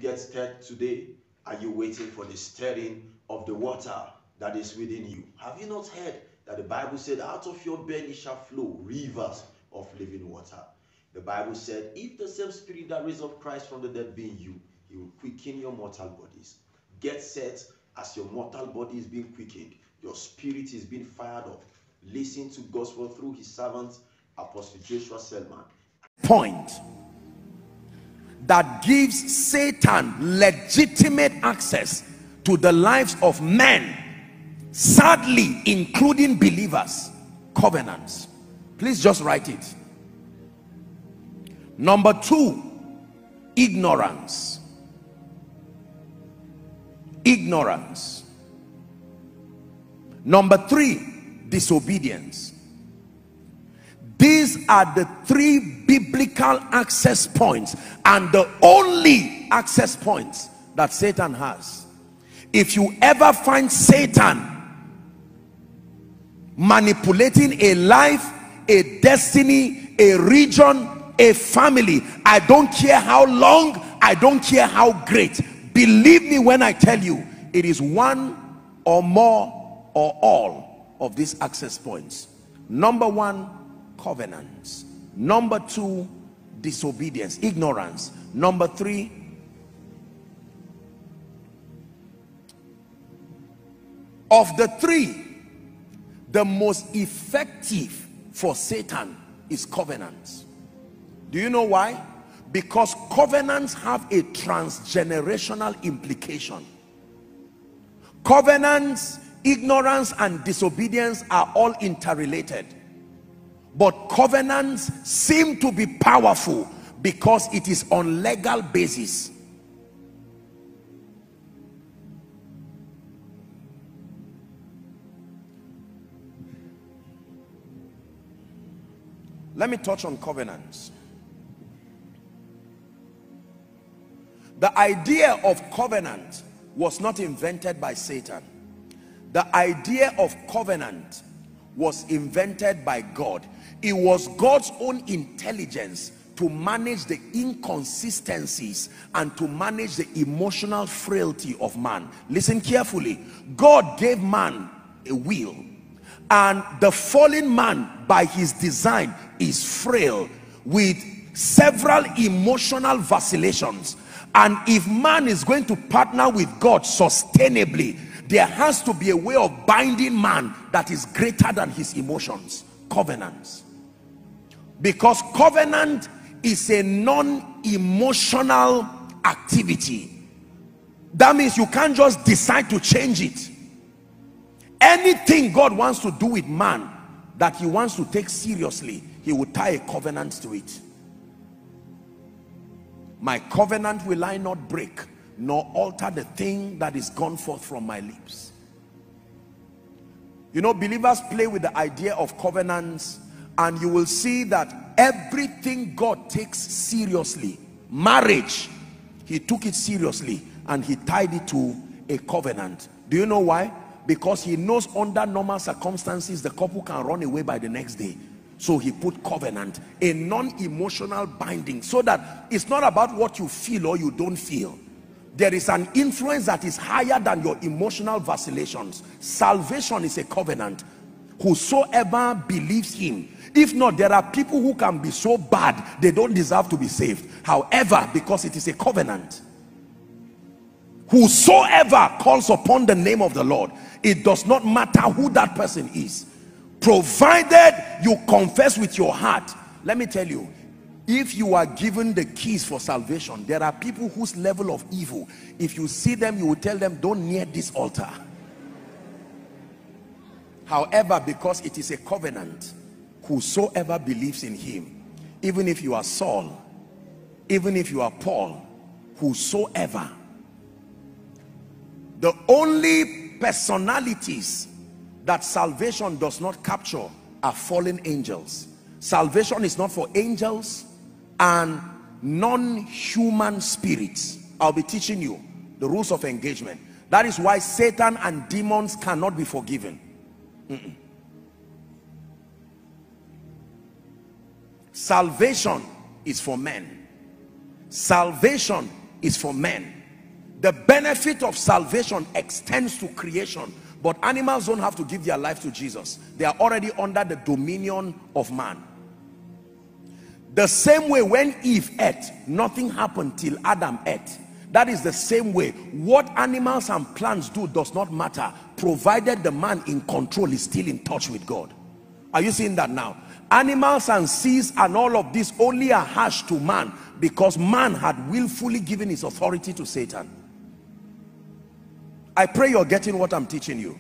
Get stirred today? Are you waiting for the stirring of the water that is within you? Have you not heard that the Bible said, out of your belly shall flow rivers of living water? The Bible said, if the same spirit that raised up Christ from the dead be in you, he will quicken your mortal bodies. Get set as your mortal body is being quickened. Your spirit is being fired up. Listen to gospel through his servant, Apostle Joshua Selman. Point that gives Satan legitimate access to the lives of men, sadly including believers. Covenants. Please just write it. Number 2, ignorance. Ignorance. Number 3, disobedience. These are the 3 biblical access points, and the only access points that Satan has. If you ever find Satan manipulating a life, a destiny, a region, a family, I don't care how long, I don't care how great, believe me when I tell you, it is one or more or all of these access points. Number 1, covenants. Number 2, disobedience, ignorance. Number 3, of the 3, the most effective for Satan is covenants. Do you know why? Because covenants have a transgenerational implication. Covenants, ignorance, and disobedience are all interrelated. But covenants seem to be powerful because it is on legal basis. Let me touch on covenants. The idea of covenant was not invented by Satan. The idea of covenant was invented by God. It was God's own intelligence to manage the inconsistencies and to manage the emotional frailty of man. Listen carefully. God gave man a will, and the fallen man by his design is frail with several emotional vacillations. And if man is going to partner with God sustainably, there has to be a way of binding man that is greater than his emotions. Covenants. Because covenant is a non-emotional activity. That means you can't just decide to change it. Anything God wants to do with man that he wants to take seriously, he will tie a covenant to it. My covenant will I not break, nor alter the thing that is gone forth from my lips. You know, believers play with the idea of covenants, and you will see that everything God takes seriously, marriage, he took it seriously and he tied it to a covenant. Do you know why? Because he knows under normal circumstances the couple can run away by the next day. So he put covenant, a non-emotional binding, so that it's not about what you feel or you don't feel. There is an influence that is higher than your emotional vacillations. Salvation is a covenant. Whosoever believes him. If not, there are people who can be so bad they don't deserve to be saved. However, because it is a covenant, whosoever calls upon the name of the Lord, it does not matter who that person is, provided you confess with your heart. Let me tell you, if you are given the keys for salvation, there are people whose level of evil, if you see them, you will tell them, don't near this altar. However, because it is a covenant, whosoever believes in him, even if you are Saul, even if you are Paul, whosoever. The only personalities that salvation does not capture are fallen angels. Salvation is not for angels and non-human spirits. I'll be teaching you the rules of engagement. That is why Satan and demons cannot be forgiven. Salvation is for men. Salvation is for men. The benefit of salvation extends to creation, but animals don't have to give their life to Jesus. They are already under the dominion of man. The same way when Eve ate, nothing happened till Adam ate. That is the same way. What animals and plants do does not matter, provided the man in control is still in touch with God. Are you seeing that now? Animals and seas and all of this only are harsh to man because man had willfully given his authority to Satan. I pray you're getting what I'm teaching you.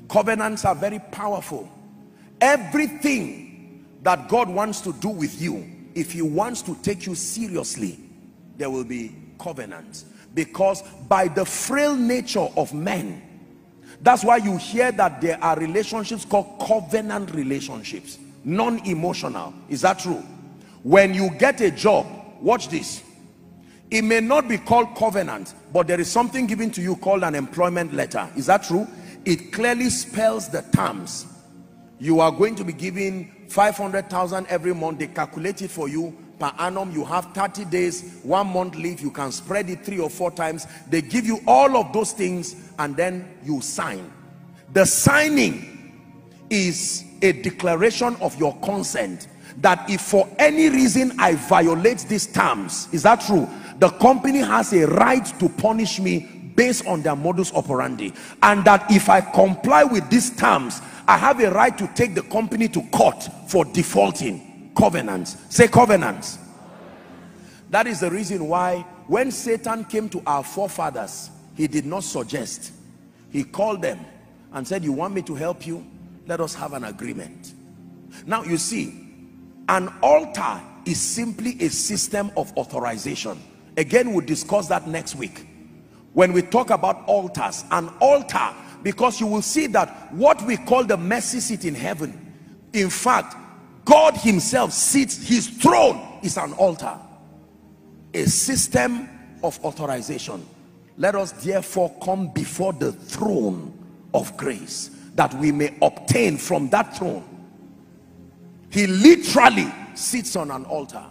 Covenants are very powerful. Everything that God wants to do with you, if he wants to take you seriously, there will be covenants. Because by the frail nature of men, that's why you hear that there are relationships called covenant relationships, non-emotional. Is that true? When you get a job, watch this. It may not be called covenant, but there is something given to you called an employment letter. Is that true? It clearly spells the terms. You are going to be given 500,000 every month. They calculate it for you per annum. You have 30 days, 1 month leave. You can spread it 3 or 4 times. They give you all of those things and then you sign. The signing is a declaration of your consent that if for any reason I violate these terms, is that true? The company has a right to punish me based on their modus operandi, and that if I comply with these terms, I have a right to take the company to court for defaulting. Covenants. Say covenants. That is the reason why when Satan came to our forefathers, he did not suggest. He called them and said, you want me to help you? Let us have an agreement. Now you see, an altar is simply a system of authorization. Again, we'll discuss that next week when we talk about altars. An altar, because you will see that what we call the mercy seat in heaven, in fact, God himself sits, his throne is an altar, a system of authorization. Let us therefore come before the throne of grace, that we may obtain from that throne. He literally sits on an altar.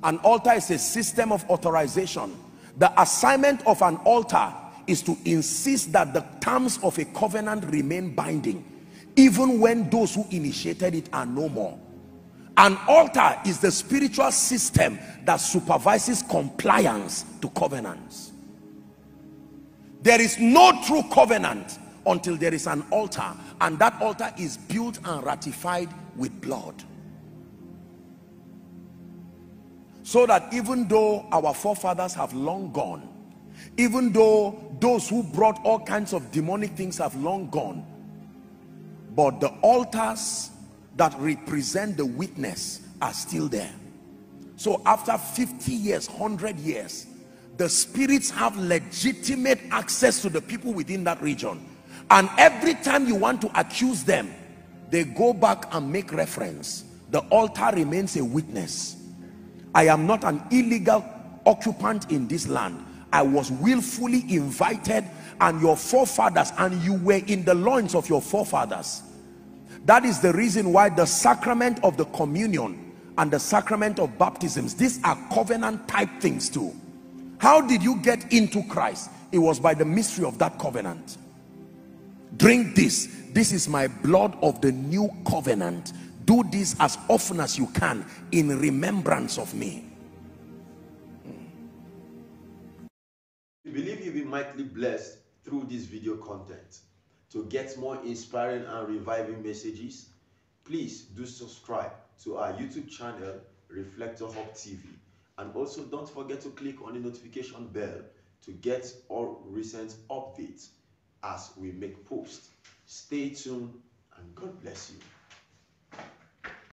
An altar is a system of authorization. The assignment of an altar is to insist that the terms of a covenant remain binding, even when those who initiated it are no more. An altar is the spiritual system that supervises compliance to covenants. There is no true covenant until there is an altar, and that altar is built and ratified with blood. So that even though our forefathers have long gone, even though those who brought all kinds of demonic things have long gone, but the altars that represent the witness are still there. So after 50 years, 100 years, the spirits have legitimate access to the people within that region. And every time you want to accuse them, they go back and make reference. The altar remains a witness. I am not an illegal occupant in this land. I was willfully invited, and your forefathers, and you were in the loins of your forefathers. That is the reason why the sacrament of the communion and the sacrament of baptisms, these are covenant type things too. How did you get into Christ? It was by the mystery of that covenant. Drink this. This is my blood of the new covenant. Do this as often as you can in remembrance of me. We believe you'll be mightily blessed through this video content. To get more inspiring and reviving messages, please do subscribe to our YouTube channel, Reflector Hub TV. And also don't forget to click on the notification bell to get all recent updates as we make posts. Stay tuned and God bless you.